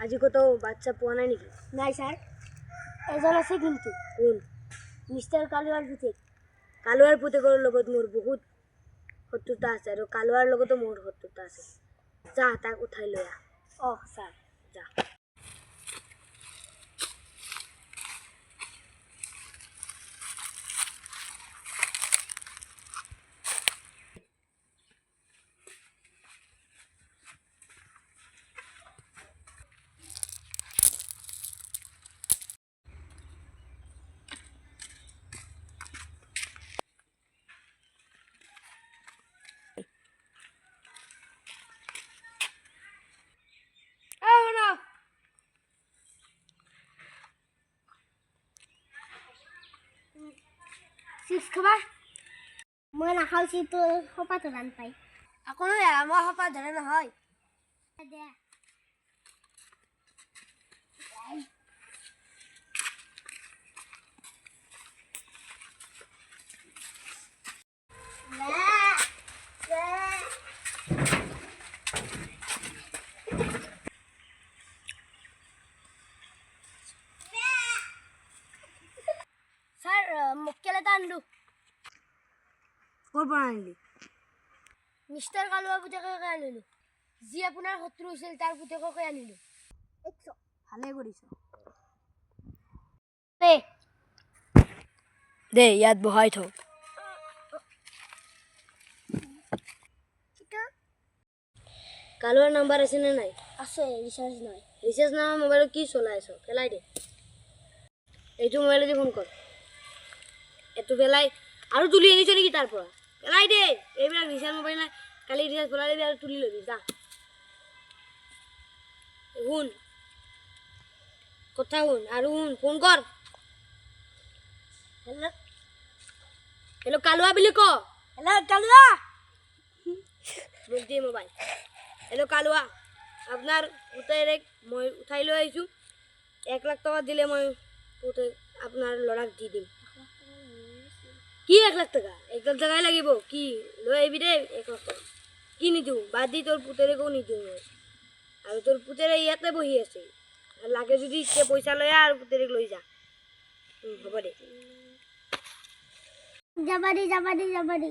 আজি কতো বাচ্চা পোৱা নাই নেকি? নাই স্যাৰ, এজন আছে কিন্তু। কোন? মিস্টাৰ কালুয়াৰ পুতেক। কালুৱাৰ পুতেকৰ লগত মোৰ বহুত শত্ৰুতা আছে আৰু কালুৱাৰ লগতো মোৰ শত্ৰুতা আছে। যা তাক উঠাই লৈ আহ। স্যাৰ। যা। চিপস খাবা? মই নাখাওঁ, চিপটো সোপাত ৰান পাই। আকৌ নহয়, আমাৰ সোপাত ধৰে নহয়। দে। স্যাৰ, মক্কেল এটা আনলো। ক'ৰ পৰা আনিলি? মিস্টাৰ কালুৱাৰ পুতেককে আনিলো। যি আপোনাৰ শত্ৰু হৈছিল তাৰ পুতেককে আনিলো। ভালে কৰিছ। দে। দে ইয়াত বহাই থ। কালুৱাৰ নাম্বাৰ আছে নে নাই? আছে, ৰিচাৰ্জ নাই। ৰিচাৰ্জ নাই মোবাইলত কি চলাই আছ? পেলাই দে। এইটো মোবাইলেদি ফোন কৰ। এইটো পেলাই আৰু তুলি আনিছ নেকি তাৰ পৰা? পেলাই দে। এইবিলাক ৰিচাৰ্জ মোবাইল নাই, কালি ৰিচাৰ্জ পেলাই দিবি আৰু তুলি ল'বি। যা। শুন, কথা শুন আৰু শুন, ফোন কৰ। হেল্ল', হেল্ল' কালুৱা বুলি ক। হেল্ল' কালুৱা। মোক দিয়ে মোবাইল। হেল্ল' কালুৱা, আপোনাৰ পুতেৰেক মই উঠাই লৈ আহিছোঁ। 1 লাখ টকা দিলে মই আপোনাৰ ল'ৰাক দি দিম। কি 1 লাখ টকা? 1 লাখ টকাই লাগিব। কি লৈ আহিবি দেই 1 লাখ টকা। কি নিদিওঁ? বাদ দি তোৰ পুতেৰেকো নিদিওঁ মই। আৰু তোৰ পুতেৰে ইয়াতে বহি আছে। লাগে যদি এতিয়া পইচা লৈ আহ আৰু পুতেৰেক লৈ যা। হ'ব দে। যাবা দি।